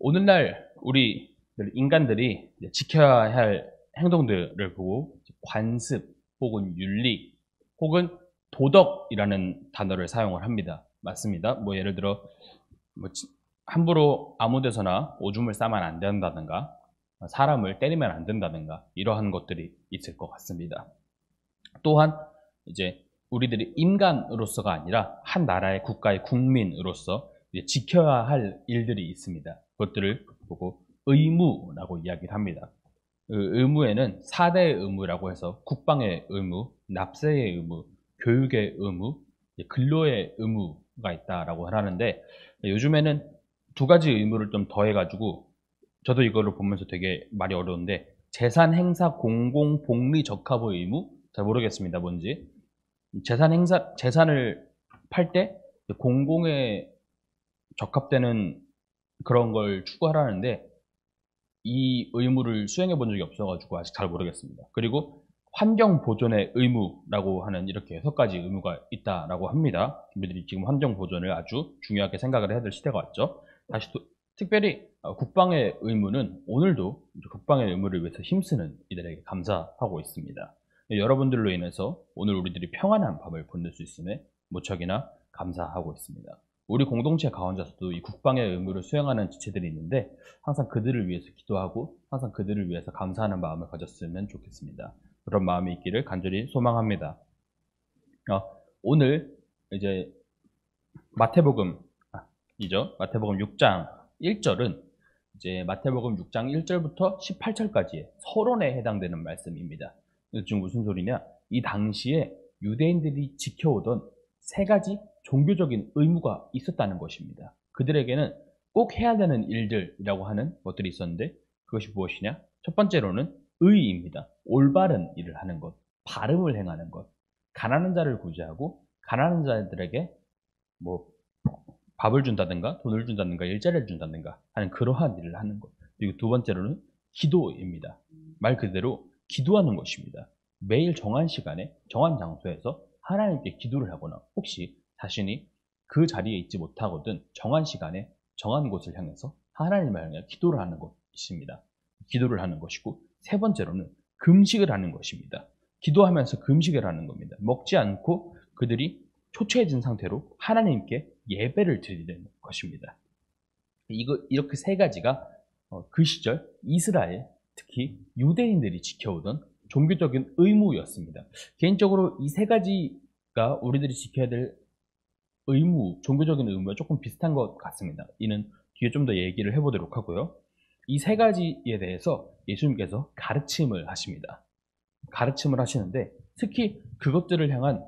오늘날 우리 인간들이 이제 지켜야 할 행동들을 보고 관습 혹은 윤리 혹은 도덕이라는 단어를 사용을 합니다. 맞습니다. 뭐 예를 들어 뭐 함부로 아무 데서나 오줌을 싸면 안 된다든가 사람을 때리면 안 된다든가 이러한 것들이 있을 것 같습니다. 또한 이제 우리들이 인간으로서가 아니라 한 나라의 국가의 국민으로서 이제 지켜야 할 일들이 있습니다. 그것들을 보고 의무라고 이야기를 합니다. 그 의무에는 4대 의무라고 해서 국방의 의무, 납세의 의무, 교육의 의무, 근로의 의무가 있다라고 하는데, 요즘에는 두 가지 의무를 좀 더해가지고 저도 이거를 보면서 되게 말이 어려운데, 재산 행사 공공 복리 적합의 의무? 잘 모르겠습니다. 뭔지. 재산을 팔 때 공공에 적합되는 그런 걸 추구하라는데 이 의무를 수행해 본 적이 없어가지고 아직 잘 모르겠습니다. 그리고 환경 보존의 의무라고 하는 이렇게 6가지 의무가 있다라고 합니다. 우리들이 지금 환경 보존을 아주 중요하게 생각을 해야 될 시대가 왔죠. 다시 특별히 국방의 의무는 오늘도 국방의 의무를 위해서 힘쓰는 이들에게 감사하고 있습니다. 여러분들로 인해서 오늘 우리들이 평안한 밤을 보낼 수 있음에 무척이나 감사하고 있습니다. 우리 공동체 가운데서도 이 국방의 의무를 수행하는 지체들이 있는데 항상 그들을 위해서 기도하고 항상 그들을 위해서 감사하는 마음을 가졌으면 좋겠습니다. 그런 마음이 있기를 간절히 소망합니다. 오늘 이제 마태복음 6장 1절은 이제 마태복음 6장 1절부터 18절까지의 서론에 해당되는 말씀입니다. 지금 무슨 소리냐? 이 당시에 유대인들이 지켜오던 3가지 종교적인 의무가 있었다는 것입니다. 그들에게는 꼭 해야 되는 일들이라고 하는 것들이 있었는데 그것이 무엇이냐? 첫 번째로는 의입니다. 올바른 일을 하는 것, 바름을 행하는 것, 가난한 자를 구제하고 가난한 자들에게 뭐 밥을 준다든가 돈을 준다든가 일자리를 준다든가 하는 그러한 일을 하는 것. 그리고 두 번째로는 기도입니다. 말 그대로 기도하는 것입니다. 매일 정한 시간에 정한 장소에서 하나님께 기도를 하거나 혹시 자신이 그 자리에 있지 못하거든 정한 시간에 정한 곳을 향해서 하나님을 향해 기도를 하는 것입니다. 기도를 하는 것이고, 세 번째로는 금식을 하는 것입니다. 기도하면서 금식을 하는 겁니다. 먹지 않고 그들이 초췌해진 상태로 하나님께 예배를 드리는 것입니다. 이렇게 3가지가 그 시절 이스라엘, 특히 유대인들이 지켜오던 종교적인 의무였습니다. 개인적으로 이 3가지가 우리들이 지켜야 될 의무, 종교적인 의무와 조금 비슷한 것 같습니다. 이는 뒤에 좀 더 얘기를 해보도록 하고요. 이 3가지에 대해서 예수님께서 가르침을 하십니다. 가르침을 하시는데 특히 그것들을 향한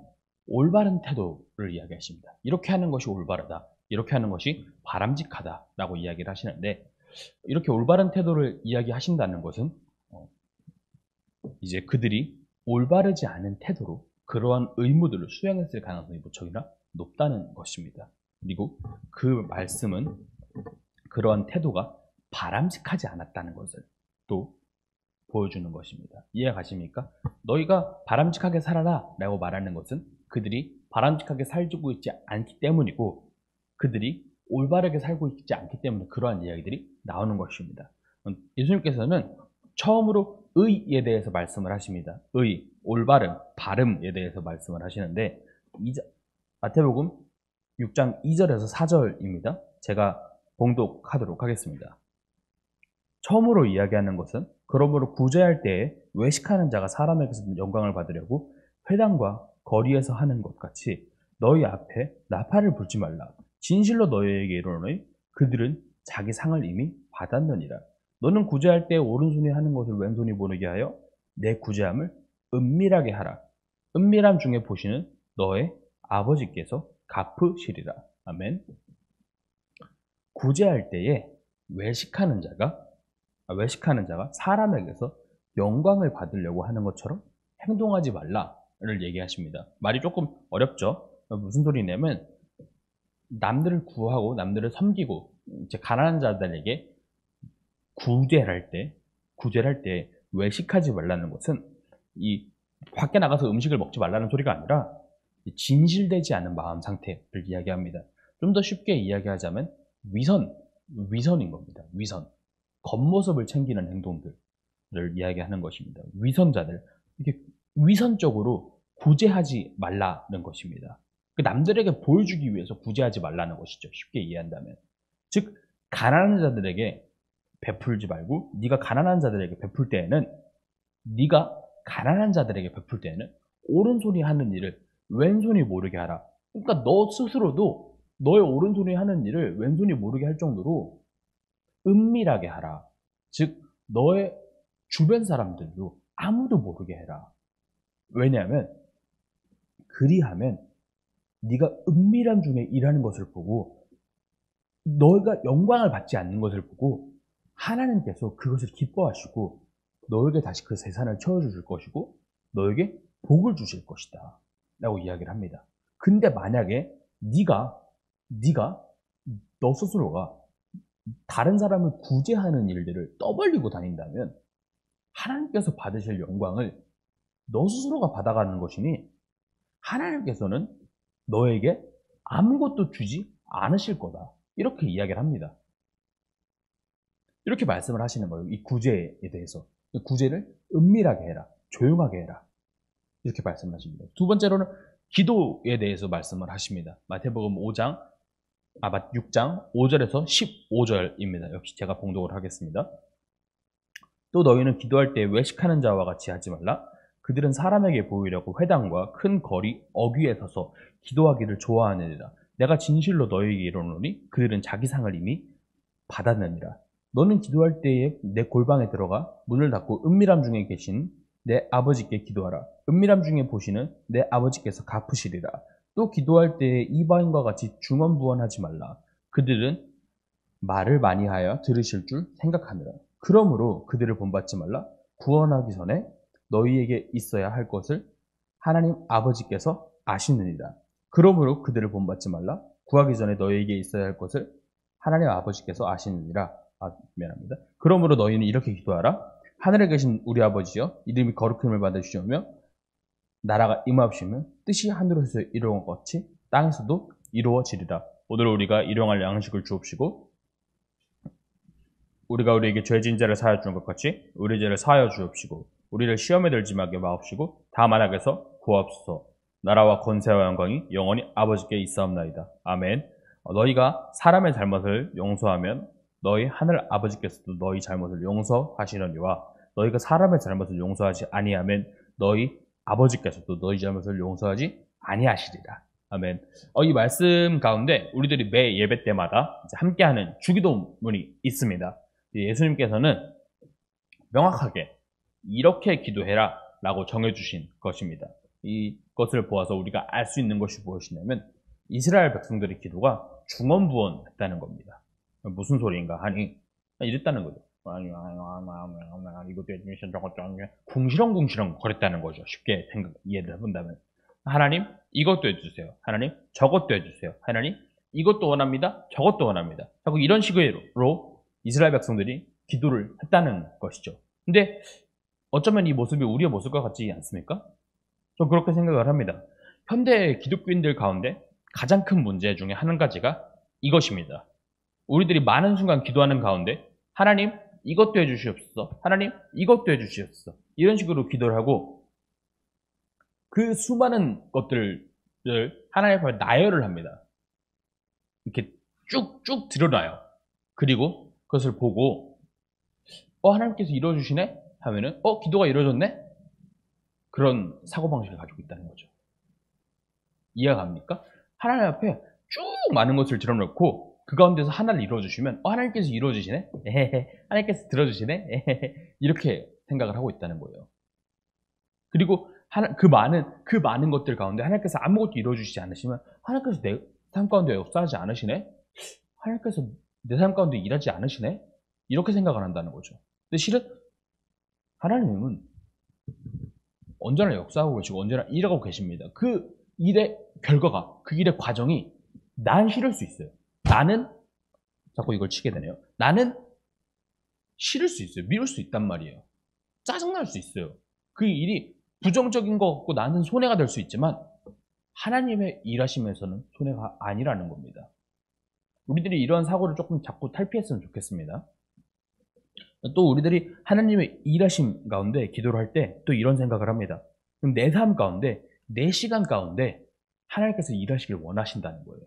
올바른 태도를 이야기하십니다. 이렇게 하는 것이 올바르다. 이렇게 하는 것이 바람직하다라고 이야기를 하시는데, 이렇게 올바른 태도를 이야기하신다는 것은 이제 그들이 올바르지 않은 태도로 그러한 의무들을 수행했을 가능성이 무척이나 높다는 것입니다. 그리고 그 말씀은 그러한 태도가 바람직하지 않았다는 것을 또 보여주는 것입니다. 이해 가십니까? 너희가 바람직하게 살아라 라고 말하는 것은 그들이 바람직하게 살고 있지 않기 때문이고 그들이 올바르게 살고 있지 않기 때문에 그러한 이야기들이 나오는 것입니다. 예수님께서는 처음으로 의에 대해서 말씀을 하십니다. 의, 올바름, 바름에 대해서 말씀을 하시는데 마태복음 6장 2절에서 4절입니다. 제가 봉독하도록 하겠습니다. 처음으로 이야기하는 것은 그러므로 구제할 때에 외식하는 자가 사람에게서 영광을 받으려고 회당과 거리에서 하는 것 같이 너희 앞에 나팔을 불지 말라. 진실로 너희에게 이르노니 그들은 자기 상을 이미 받았느니라. 너는 구제할 때 오른손이 하는 것을 왼손이 모르게 하여 내 구제함을 은밀하게 하라. 은밀함 중에 보시는 너의 아버지께서 갚으시리라. 아멘. 구제할 때에 외식하는 자가 사람에게서 영광을 받으려고 하는 것처럼 행동하지 말라를 얘기하십니다. 말이 조금 어렵죠? 무슨 소리냐면 남들을 구하고 남들을 섬기고 이제 가난한 자들에게 구제할 때 외식하지 말라는 것은 이 밖에 나가서 음식을 먹지 말라는 소리가 아니라 진실되지 않은 마음 상태를 이야기합니다. 좀 더 쉽게 이야기하자면 위선, 위선인 겁니다. 위선. 겉모습을 챙기는 행동들을 이야기하는 것입니다. 위선자들. 이게 위선적으로 구제하지 말라는 것입니다. 그 남들에게 보여주기 위해서 구제하지 말라는 것이죠. 쉽게 이해한다면. 즉, 가난한 자들에게 베풀지 말고 네가 가난한 자들에게 베풀 때에는 네가 가난한 자들에게 베풀 때에는 오른손이 하는 일을 왼손이 모르게 하라. 그러니까 너 스스로도 너의 오른손이 하는 일을 왼손이 모르게 할 정도로 은밀하게 하라. 즉 너의 주변 사람들도 아무도 모르게 해라. 왜냐하면 그리하면 네가 은밀함 중에 일하는 것을 보고 너희가 영광을 받지 않는 것을 보고 하나님께서 그것을 기뻐하시고 너에게 다시 그 재산을 채워주실 것이고 너에게 복을 주실 것이다 라고 이야기를 합니다. 근데 만약에 네가 너 스스로가 다른 사람을 구제하는 일들을 떠벌리고 다닌다면 하나님께서 받으실 영광을 너 스스로가 받아가는 것이니 하나님께서는 너에게 아무것도 주지 않으실 거다. 이렇게 이야기를 합니다. 이렇게 말씀을 하시는 거예요. 이 구제에 대해서. 구제를 은밀하게 해라. 조용하게 해라. 이렇게 말씀을 하십니다. 두 번째로는 기도에 대해서 말씀을 하십니다. 마태복음 6장 5절에서 15절입니다. 역시 제가 봉독을 하겠습니다. 또 너희는 기도할 때 외식하는 자와 같이 하지 말라. 그들은 사람에게 보이려고 회당과 큰 거리 어귀에 서서 기도하기를 좋아하느니라. 내가 진실로 너희에게 이르노니 그들은 자기 상을 이미 받았느니라. 너는 기도할 때에 내 골방에 들어가 문을 닫고 은밀함 중에 계신 내 아버지께 기도하라. 은밀함 중에 보시는 내 아버지께서 갚으시리라. 또 기도할 때에 이방인과 같이 중언부언하지 말라. 그들은 말을 많이 하여 들으실 줄 생각하느라. 그러므로 그들을 본받지 말라. 구원하기 전에 너희에게 있어야 할 것을 하나님 아버지께서 아시느니라. 그러므로 그들을 본받지 말라. 구하기 전에 너희에게 있어야 할 것을 하나님 아버지께서 아시느니라. 미안합니다. 그러므로 너희는 이렇게 기도하라. 하늘에 계신 우리 아버지여, 이름이 거룩함을 받으시오며 나라가 임하옵시며 뜻이 하늘에서 이루어진 것 같이 땅에서도 이루어지리라. 오늘 우리가 일용할 양식을 주옵시고 우리가 우리에게 죄진 자를 사하여 주는 것 같이 우리 죄를 사하여 주옵시고 우리를 시험에 들지 말게 마옵시고 다만 악에서 구하옵소서. 나라와 권세와 영광이 영원히 아버지께 있사옵나이다. 아멘. 너희가 사람의 잘못을 용서하면 너희 하늘 아버지께서도 너희 잘못을 용서하시려니와 너희가 사람의 잘못을 용서하지 아니하면 너희 아버지께서도 너희 잘못을 용서하지 아니하시리라. 아멘. 이 말씀 가운데 우리들이 매 예배 때마다 함께하는 주기도문이 있습니다. 예수님께서는 명확하게 이렇게 기도해라 라고 정해주신 것입니다. 이것을 보아서 우리가 알 수 있는 것이 무엇이냐면 이스라엘 백성들의 기도가 중언부언했다는 겁니다. 무슨 소리인가 하니 이랬다는 거죠. 이것도 해주시면 저것도 궁시렁궁시렁 거렸다는 거죠. 쉽게 이해를 해본다면 하나님 이것도 해주세요. 하나님 저것도 해주세요. 하나님 이것도 원합니다. 저것도 원합니다. 자꾸 이런 식으로 이스라엘 백성들이 기도를 했다는 것이죠. 근데 어쩌면 이 모습이 우리의 모습과 같지 않습니까? 저 그렇게 생각을 합니다. 현대 기독교인들 가운데 가장 큰 문제 중에 한 가지가 이것입니다. 우리들이 많은 순간 기도하는 가운데 하나님 이것도 해주시옵소서, 하나님 이것도 해주시옵소서 이런 식으로 기도를 하고 그 수많은 것들을 하나님 앞에 나열을 합니다. 이렇게 쭉쭉 드러나요. 그리고 그것을 보고 하나님께서 이루어주시네? 하면은 기도가 이루어졌네? 그런 사고방식을 가지고 있다는 거죠. 이해가 갑니까? 하나님 앞에 쭉 많은 것을 드러놓고 그 가운데서 하나를 이루어주시면 하나님께서 이루어주시네? 에헤헤. 하나님께서 들어주시네? 에헤헤. 이렇게 생각을 하고 있다는 거예요. 그리고 그 많은 것들 가운데 하나님께서 아무것도 이루어주시지 않으시면 하나님께서 내 삶 가운데 역사하지 않으시네? 하나님께서 내 삶 가운데 일하지 않으시네? 이렇게 생각을 한다는 거죠. 근데 실은 하나님은 언제나 역사하고 계시고 언제나 일하고 계십니다. 그 일의 결과가, 그 일의 과정이 난 싫을 수 있어요. 나는 자꾸 이걸 치게 되네요. 나는 싫을 수 있어요. 미룰 수 있단 말이에요. 짜증날 수 있어요. 그 일이 부정적인 것 같고 나는 손해가 될 수 있지만 하나님의 일하심에서는 손해가 아니라는 겁니다. 우리들이 이런 사고를 조금 자꾸 탈피했으면 좋겠습니다. 또 우리들이 하나님의 일하심 가운데 기도를 할 때 또 이런 생각을 합니다. 그럼 내 삶 가운데, 내 시간 가운데 하나님께서 일하시길 원하신다는 거예요.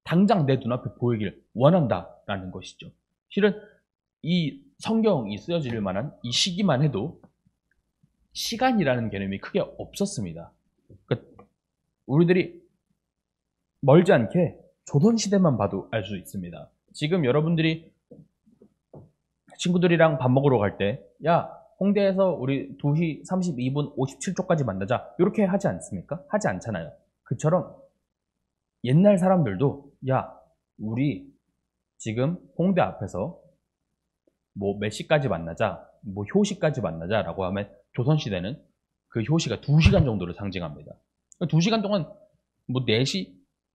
당장 내 눈앞에 보이길 원한다라는 것이죠. 실은 이 성경이 쓰여질 만한 이 시기만 해도 시간이라는 개념이 크게 없었습니다. 그러니까 우리들이 멀지 않게 조선시대만 봐도 알 수 있습니다. 지금 여러분들이 친구들이랑 밥 먹으러 갈 때, 야, 홍대에서 우리 2시 32분 57초까지 만나자. 이렇게 하지 않습니까? 하지 않잖아요. 그처럼 옛날 사람들도, 야, 우리 지금 홍대 앞에서 뭐 몇 시까지 만나자, 뭐 효시까지 만나자라고 하면 조선시대는 그 효시가 2시간 정도를 상징합니다. 2시간 동안 뭐 4시,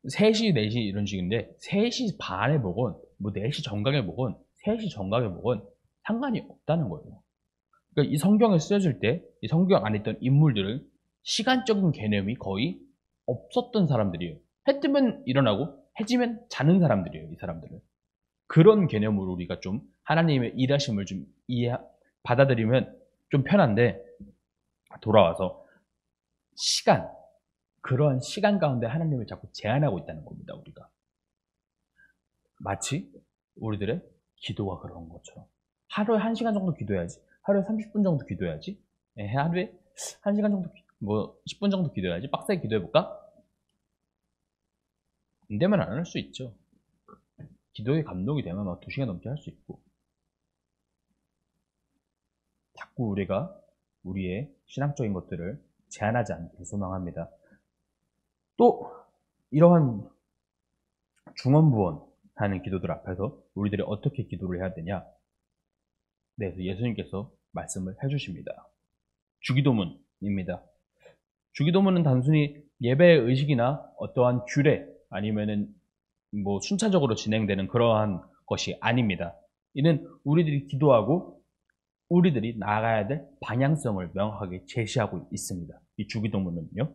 3시, 4시 이런 식인데 3시 반에 먹은, 뭐 4시 정각에 먹은, 3시 정각에 먹은 상관이 없다는 거예요. 그러니까 이 성경에 쓰여질 때 이 성경 안에 있던 인물들은 시간적인 개념이 거의 없었던 사람들이에요. 해 뜨면 일어나고 해 지면 자는 사람들이에요. 이 사람들은. 그런 개념으로 우리가 좀 하나님의 일하심을 좀 받아들이면 좀 편한데, 돌아와서 시간, 그러한 시간 가운데 하나님을 자꾸 제한하고 있다는 겁니다. 우리가 마치 우리들의 기도가 그런 것처럼 하루에 1시간 정도 기도해야지, 하루에 30분 정도 기도해야지, 하루에 1시간 정도, 뭐 10분 정도 기도해야지, 빡세게 기도해볼까? 안 되면 안 할 수 있죠. 기도에 감동이 되면 막 2시간 넘게 할 수 있고. 자꾸 우리가 우리의 신앙적인 것들을 제한하지 않기를 소망합니다. 또 이러한 중언부언하는 기도들 앞에서 우리들이 어떻게 기도를 해야 되냐? 네, 예수님께서 말씀을 해주십니다. 주기도문입니다. 주기도문은 단순히 예배의 의식이나 어떠한 규례 아니면은 뭐 순차적으로 진행되는 그러한 것이 아닙니다. 이는 우리들이 기도하고 우리들이 나아가야 될 방향성을 명확하게 제시하고 있습니다. 이 주기도문은요.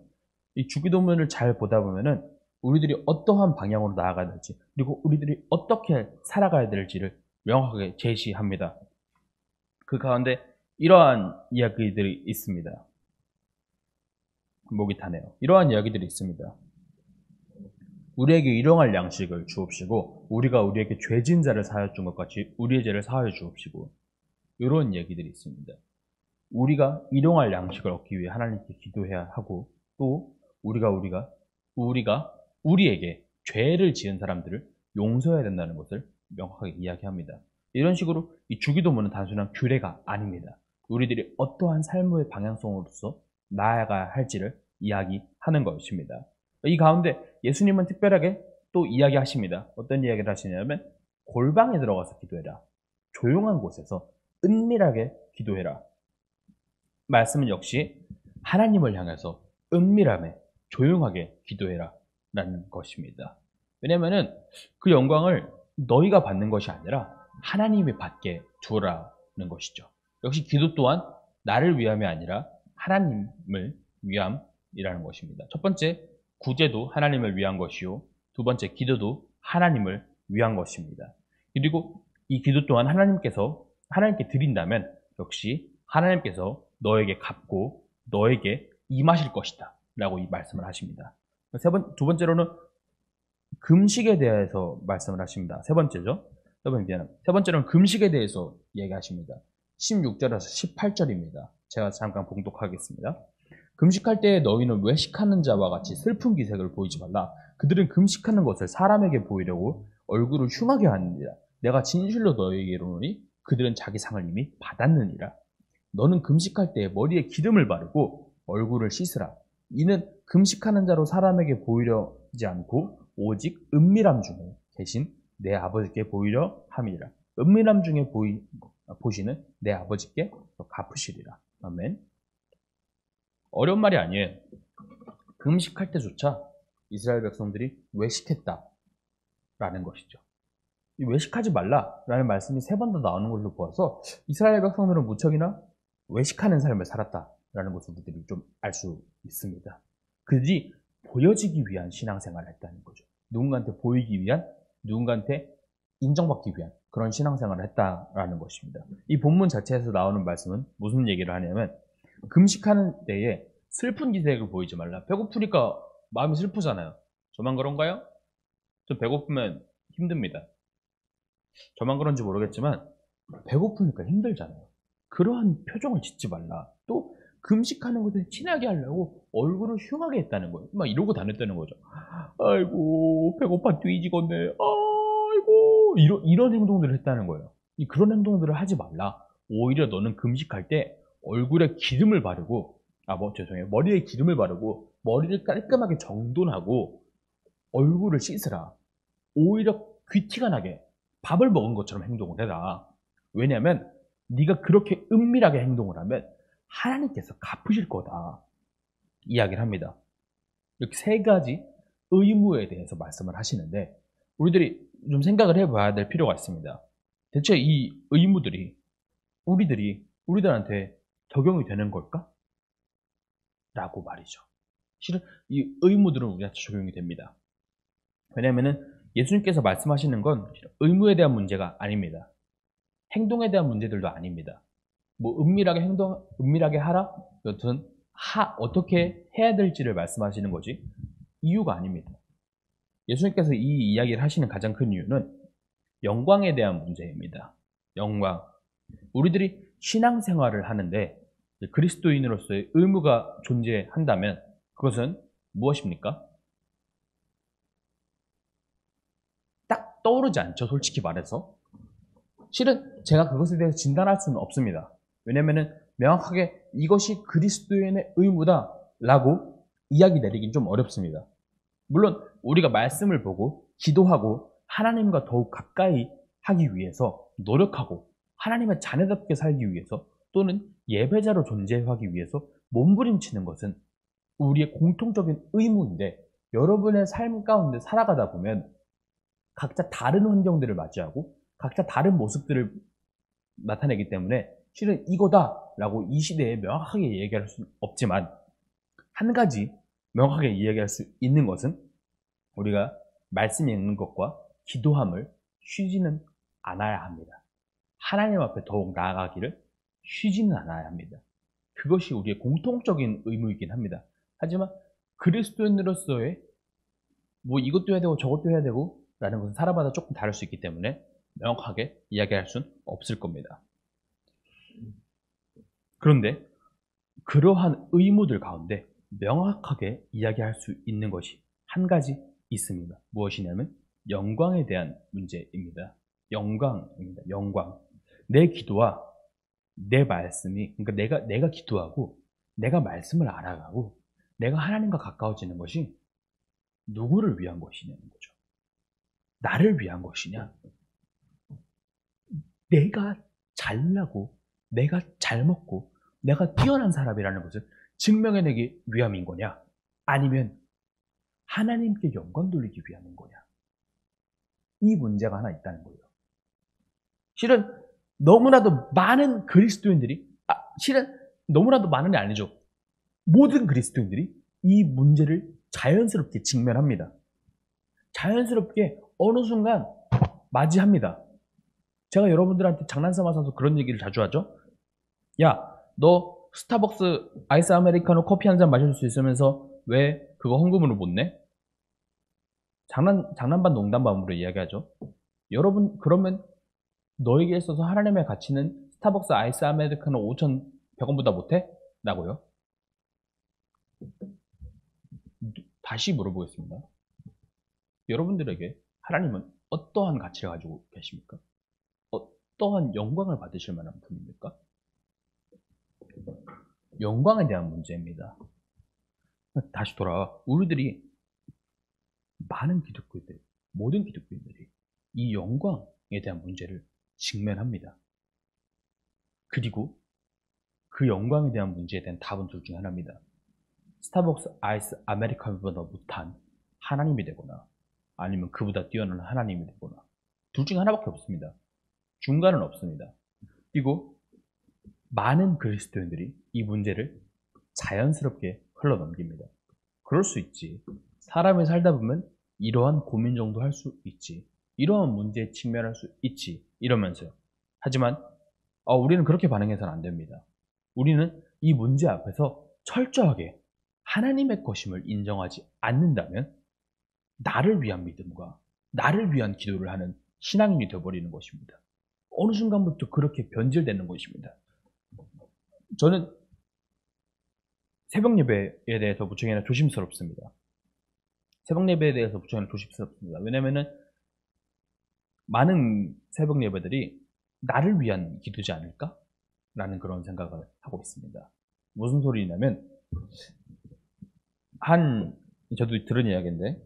이 주기도문을 잘 보다 보면은 우리들이 어떠한 방향으로 나아가야 될지, 그리고 우리들이 어떻게 살아가야 될지를 명확하게 제시합니다. 그 가운데 이러한 이야기들이 있습니다. 목이 타네요. 이러한 이야기들이 있습니다. 우리에게 일용할 양식을 주옵시고 우리가 우리에게 죄진 자를 사하여 준 것 같이 우리의 죄를 사하여 주옵시고, 이런 얘기들이 있습니다. 우리가 일용할 양식을 얻기 위해 하나님께 기도해야 하고, 또 우리가 우리에게 죄를 지은 사람들을 용서해야 된다는 것을 명확하게 이야기합니다. 이런 식으로 이 주기도문은 단순한 규례가 아닙니다. 우리들이 어떠한 삶의 방향성으로서 나아가야 할지를 이야기하는 것입니다. 이 가운데 예수님은 특별하게 또 이야기하십니다. 어떤 이야기를 하시냐면, 골방에 들어가서 기도해라. 조용한 곳에서 은밀하게 기도해라. 말씀은 역시 하나님을 향해서 은밀함에 조용하게 기도해라 라는 것입니다. 왜냐하면 그 영광을 너희가 받는 것이 아니라 하나님이 받게 두라는 것이죠. 역시 기도 또한 나를 위함이 아니라 하나님을 위함이라는 것입니다. 첫 번째, 구제도 하나님을 위한 것이요, 두 번째, 기도도 하나님을 위한 것입니다. 그리고 이 기도 또한 하나님께 드린다면 역시 하나님께서 너에게 갚고 너에게 임하실 것이다 라고 이 말씀을 하십니다. 두 번째로는 금식에 대해서 말씀을 하십니다. 세 번째로는 금식에 대해서 얘기하십니다. 16절에서 18절입니다. 제가 잠깐 봉독하겠습니다. 금식할 때에 너희는 외식하는 자와 같이 슬픈 기색을 보이지 말라. 그들은 금식하는 것을 사람에게 보이려고 얼굴을 흉하게 하느니라. 내가 진실로 너희에게 이르노니 그들은 자기 상을 이미 받았느니라. 너는 금식할 때에 머리에 기름을 바르고 얼굴을 씻으라. 이는 금식하는 자로 사람에게 보이려지 않고 오직 은밀함 중에 계신 내 아버지께 보이려 함이라. 은밀함 중에 보시는 내 아버지께 갚으시리라. 아멘. 어려운 말이 아니에요. 금식할 때조차 이스라엘 백성들이 외식했다라는 것이죠. 이 외식하지 말라라는 말씀이 3번 더 나오는 걸로 보아서 이스라엘 백성들은 무척이나 외식하는 삶을 살았다라는 것을 우리들이 좀 알 수 있습니다. 그들이 보여지기 위한 신앙생활을 했다는 거죠. 누군가한테 보이기 위한 누군가한테 인정받기 위한 그런 신앙생활을 했다라는 것입니다. 이 본문 자체에서 나오는 말씀은 무슨 얘기를 하냐면 금식하는 때에 슬픈 기색을 보이지 말라. 배고프니까 마음이 슬프잖아요. 저만 그런가요? 저 배고프면 힘듭니다. 저만 그런지 모르겠지만 배고프니까 힘들잖아요. 그러한 표정을 짓지 말라. 또 금식하는 것을 티나게 하려고 얼굴을 흉하게 했다는 거예요. 막 이러고 다녔다는 거죠. 아이고 배고파 뒤지겠네. 아이고 이런 행동들을 했다는 거예요. 그런 행동들을 하지 말라. 오히려 너는 금식할 때 얼굴에 기름을 바르고 죄송해요. 머리에 기름을 바르고 머리를 깔끔하게 정돈하고 얼굴을 씻으라. 오히려 귀티가 나게 밥을 먹은 것처럼 행동을 해라. 왜냐하면 네가 그렇게 은밀하게 행동을 하면 하나님께서 갚으실 거다. 이야기를 합니다. 이렇게 세 가지 의무에 대해서 말씀을 하시는데 우리들이 좀 생각을 해봐야 될 필요가 있습니다. 대체 이 의무들이 우리들한테 적용이 되는 걸까? 라고 말이죠. 실은 이 의무들은 우리한테 적용이 됩니다. 왜냐하면 예수님께서 말씀하시는 건 의무에 대한 문제가 아닙니다. 행동에 대한 문제들도 아닙니다. 뭐 은밀하게 하라? 여튼 어떻게 해야 될지를 말씀하시는 거지 이유가 아닙니다. 예수님께서 이 이야기를 하시는 가장 큰 이유는 영광에 대한 문제입니다. 영광. 우리들이 신앙생활을 하는데 그리스도인으로서의 의무가 존재한다면 그것은 무엇입니까? 딱 떠오르지 않죠, 솔직히 말해서. 실은 제가 그것에 대해서 진단할 수는 없습니다. 왜냐면은 명확하게 이것이 그리스도인의 의무다라고 이야기 내리긴 좀 어렵습니다. 물론 우리가 말씀을 보고 기도하고 하나님과 더욱 가까이 하기 위해서 노력하고 하나님의 자녀답게 살기 위해서 또는 예배자로 존재하기 위해서 몸부림치는 것은 우리의 공통적인 의무인데 여러분의 삶 가운데 살아가다 보면 각자 다른 환경들을 맞이하고 각자 다른 모습들을 나타내기 때문에 실은 이거다라고 이 시대에 명확하게 얘기할 수는 없지만 한 가지 명확하게 이야기할 수 있는 것은 우리가 말씀 읽는 것과 기도함을 쉬지는 않아야 합니다. 하나님 앞에 더욱 나아가기를 쉬지는 않아야 합니다. 그것이 우리의 공통적인 의무이긴 합니다. 하지만 그리스도인으로서의 뭐 이것도 해야 되고 저것도 해야 되고 라는 것은 사람마다 조금 다를 수 있기 때문에 명확하게 이야기할 수는 없을 겁니다. 그런데 그러한 의무들 가운데 명확하게 이야기할 수 있는 것이 한 가지 있습니다. 무엇이냐면 영광에 대한 문제입니다. 영광입니다. 영광. 내 기도와 내 말씀이 그러니까 내가 기도하고 내가 말씀을 알아가고 내가 하나님과 가까워지는 것이 누구를 위한 것이냐는 거죠. 나를 위한 것이냐? 내가 잘나고 내가 잘 먹고 내가 뛰어난 사람이라는 것을 증명해내기 위함인 거냐? 아니면 하나님께 영광 돌리기 위함인 거냐? 이 문제가 하나 있다는 거예요. 실은 너무나도 많은 그리스도인들이 실은 너무나도 많은 게 아니죠. 모든 그리스도인들이 이 문제를 자연스럽게 직면합니다. 자연스럽게 어느 순간 맞이합니다. 제가 여러분들한테 장난삼아서 그런 얘기를 자주 하죠. 야, 너 스타벅스 아이스 아메리카노 커피 한 잔 마실 수 있으면서 왜 그거 헌금으로 못 내? 장난 반 농담 반으로 이야기하죠. 여러분, 그러면 너에게 있어서 하나님의 가치는 스타벅스 아이스 아메리카노 5,100원보다 못해? 라고요. 다시 물어보겠습니다. 여러분들에게 하나님은 어떠한 가치를 가지고 계십니까? 어떠한 영광을 받으실 만한 분입니까? 영광에 대한 문제입니다. 다시 돌아와 우리들이 많은 기독교인들, 모든 기독교인들이 이 영광에 대한 문제를 직면합니다. 그리고 그 영광에 대한 문제에 대한 답은 둘 중에 하나입니다. 스타벅스 아이스 아메리카노보다 못한 하나님이 되거나 아니면 그보다 뛰어난 하나님이 되거나 둘 중에 하나밖에 없습니다. 중간은 없습니다. 그리고 많은 그리스도인들이 이 문제를 자연스럽게 흘러넘깁니다. 그럴 수 있지. 사람이 살다 보면 이러한 고민 정도 할 수 있지. 이러한 문제에 직면할 수 있지. 이러면서요. 하지만 우리는 그렇게 반응해서는 안 됩니다. 우리는 이 문제 앞에서 철저하게 하나님의 것임을 인정하지 않는다면 나를 위한 믿음과 나를 위한 기도를 하는 신앙인이 되어버리는 것입니다. 어느 순간부터 그렇게 변질되는 것입니다. 저는 새벽 예배에 대해서 무척이나 조심스럽습니다. 새벽 예배에 대해서 무척이나 조심스럽습니다. 왜냐면은 많은 새벽 예배들이 나를 위한 기도지 않을까? 라는 그런 생각을 하고 있습니다. 무슨 소리냐면 저도 들은 이야기인데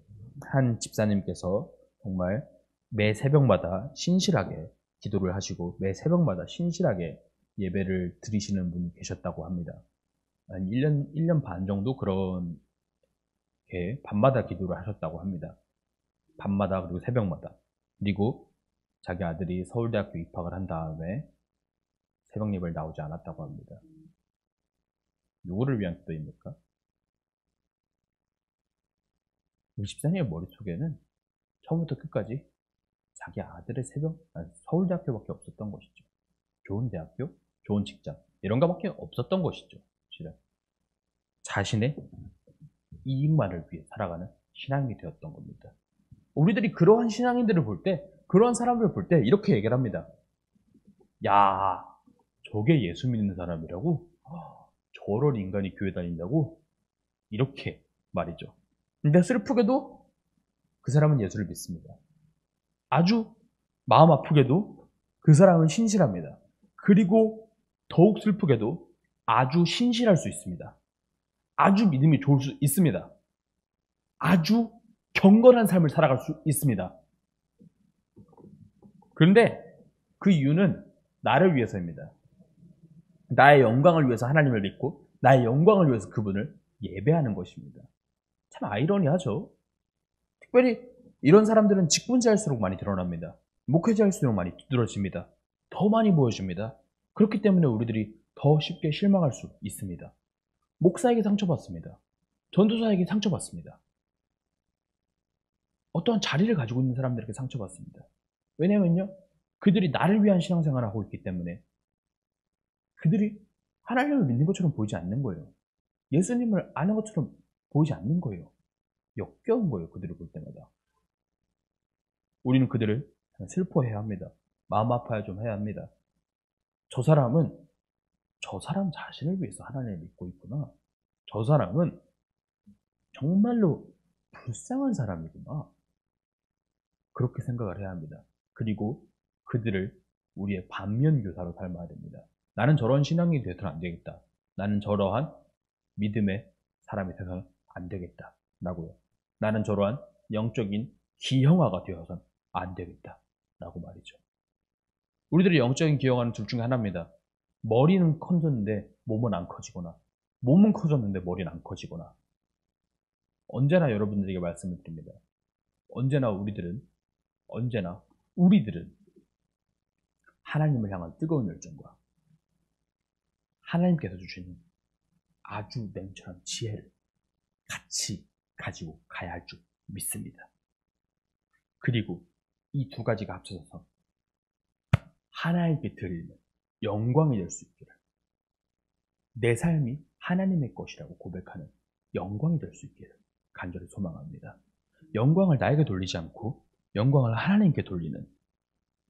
한 집사님께서 정말 매 새벽마다 신실하게 기도를 하시고 매 새벽마다 신실하게 예배를 드리시는 분이 계셨다고 합니다. 한 1년 반 정도 그렇게 밤마다 기도를 하셨다고 합니다. 밤마다 그리고 새벽마다. 그리고 자기 아들이 서울대학교 입학을 한 다음에 새벽 예배를 나오지 않았다고 합니다. 누구를 위한 기도입니까? 우리 집사님의 머릿속에는 처음부터 끝까지 자기 아들의 서울대학교밖에 없었던 것이죠. 좋은 대학교, 좋은 직장 이런 거밖에 없었던 것이죠. 실은 자신의 이익만을 위해 살아가는 신앙이 되었던 겁니다. 우리들이 그러한 신앙인들을 볼 때, 그러한 사람들을 볼 때 이렇게 얘기를 합니다. 야, 저게 예수 믿는 사람이라고? 저런 인간이 교회 다닌다고? 이렇게 말이죠. 근데 슬프게도 그 사람은 예수를 믿습니다. 아주 마음 아프게도 그 사람은 신실합니다. 그리고 더욱 슬프게도 아주 신실할 수 있습니다. 아주 믿음이 좋을 수 있습니다. 아주 경건한 삶을 살아갈 수 있습니다. 그런데 그 이유는 나를 위해서입니다. 나의 영광을 위해서 하나님을 믿고 나의 영광을 위해서 그분을 예배하는 것입니다. 참 아이러니하죠. 특별히 이런 사람들은 직분자일수록 많이 드러납니다. 목회자일수록 많이 두드러집니다. 더 많이 보여줍니다. 그렇기 때문에 우리들이 더 쉽게 실망할 수 있습니다. 목사에게 상처받습니다. 전도사에게 상처받습니다. 어떠한 자리를 가지고 있는 사람들에게 상처받습니다. 왜냐면요, 그들이 나를 위한 신앙생활을 하고 있기 때문에 그들이 하나님을 믿는 것처럼 보이지 않는 거예요. 예수님을 아는 것처럼 보이지 않는 거예요. 역겨운 거예요, 그들을 볼 때마다. 우리는 그들을 슬퍼해야 합니다. 마음 아파야 좀 해야 합니다. 저 사람은 저 사람 자신을 위해서 하나님을 믿고 있구나. 저 사람은 정말로 불쌍한 사람이구나. 그렇게 생각을 해야 합니다. 그리고 그들을 우리의 반면교사로 닮아야 됩니다. 나는 저런 신앙이 되어서는 안 되겠다. 나는 저러한 믿음의 사람이 되어서는 안 되겠다. 라고요. 나는 저러한 영적인 기형아가 되어서는 안 되겠다. 라고 말이죠. 우리들이 영적인 기형아는 둘 중에 하나입니다. 머리는 커졌는데 몸은 안 커지거나, 몸은 커졌는데 머리는 안 커지거나. 언제나 여러분들에게 말씀을 드립니다. 언제나 우리들은 하나님을 향한 뜨거운 열정과 하나님께서 주시는 아주 냉철한 지혜를 같이 가지고 가야 할 줄 믿습니다. 그리고 이 두 가지가 합쳐져서 하나님께 드리는 영광이 될 수 있기를, 내 삶이 하나님의 것이라고 고백하는 영광이 될 수 있기를 간절히 소망합니다. 영광을 나에게 돌리지 않고 영광을 하나님께 돌리는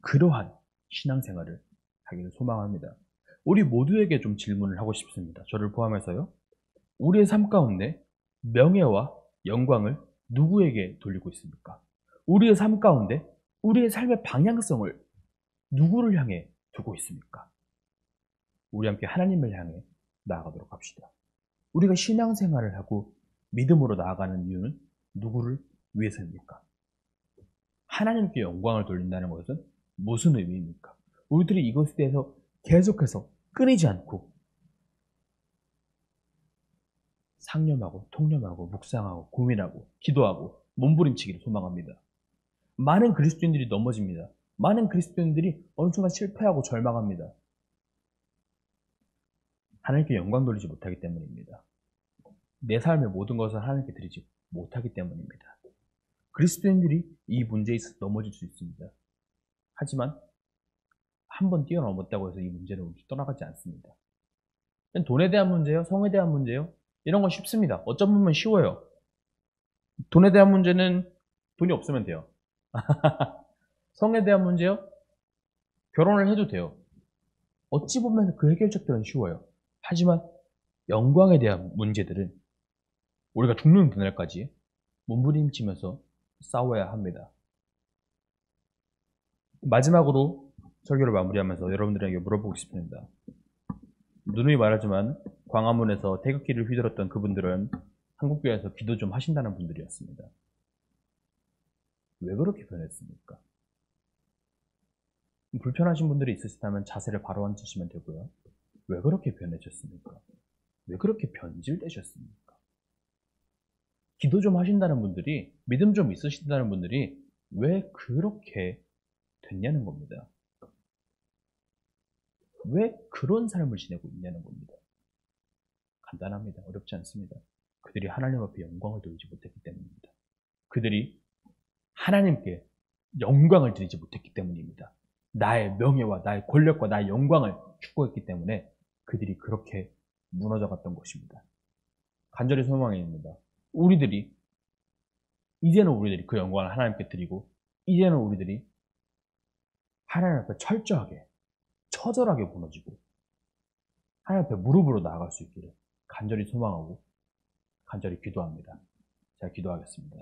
그러한 신앙생활을 하기를 소망합니다. 우리 모두에게 좀 질문을 하고 싶습니다. 저를 포함해서요. 우리의 삶 가운데 명예와 영광을 누구에게 돌리고 있습니까? 우리의 삶 가운데 우리의 삶의 방향성을 누구를 향해 두고 있습니까? 우리 함께 하나님을 향해 나아가도록 합시다. 우리가 신앙생활을 하고 믿음으로 나아가는 이유는 누구를 위해서입니까? 하나님께 영광을 돌린다는 것은 무슨 의미입니까? 우리들이 이것에 대해서 계속해서 끊이지 않고 상념하고 통념하고 묵상하고 고민하고 기도하고 몸부림치기를 소망합니다. 많은 그리스도인들이 넘어집니다. 많은 그리스도인들이 어느 순간 실패하고 절망합니다. 하나님께 영광 돌리지 못하기 때문입니다. 내 삶의 모든 것을 하나님께 드리지 못하기 때문입니다. 그리스도인들이 이 문제에 있어서 넘어질 수 있습니다. 하지만 한 번 뛰어넘었다고 해서 이 문제는 떠나가지 않습니다. 돈에 대한 문제요? 성에 대한 문제요? 이런 건 쉽습니다. 어쩜 보면 쉬워요. 돈에 대한 문제는 돈이 없으면 돼요. 성에 대한 문제요? 결혼을 해도 돼요. 어찌 보면 그 해결책들은 쉬워요. 하지만 영광에 대한 문제들은 우리가 죽는 그날까지 몸부림치면서 싸워야 합니다. 마지막으로 설교를 마무리하면서 여러분들에게 물어보고 싶습니다. 누누이 말하지만 광화문에서 태극기를 휘둘렀던 그분들은 한국교회에서 기도 좀 하신다는 분들이었습니다. 왜 그렇게 변했습니까? 불편하신 분들이 있으시다면 자세를 바로 앉으시면 되고요. 왜 그렇게 변해졌습니까? 왜 그렇게 변질되셨습니까? 기도 좀 하신다는 분들이, 믿음 좀 있으신다는 분들이 왜 그렇게 됐냐는 겁니다. 왜 그런 삶을 지내고 있냐는 겁니다. 간단합니다. 어렵지 않습니다. 그들이 하나님 앞에 영광을 돌리지 못했기 때문입니다. 그들이 하나님께 영광을 드리지 못했기 때문입니다. 나의 명예와 나의 권력과 나의 영광을 추구했기 때문에 그들이 그렇게 무너져 갔던 것입니다. 간절히 소망입니다. 이제는 우리들이 그 영광을 하나님께 드리고, 이제는 우리들이 하나님 앞에 철저하게, 처절하게 무너지고, 하나님 앞에 무릎으로 나아갈 수 있기를 간절히 소망하고, 간절히 기도합니다. 제가 기도하겠습니다.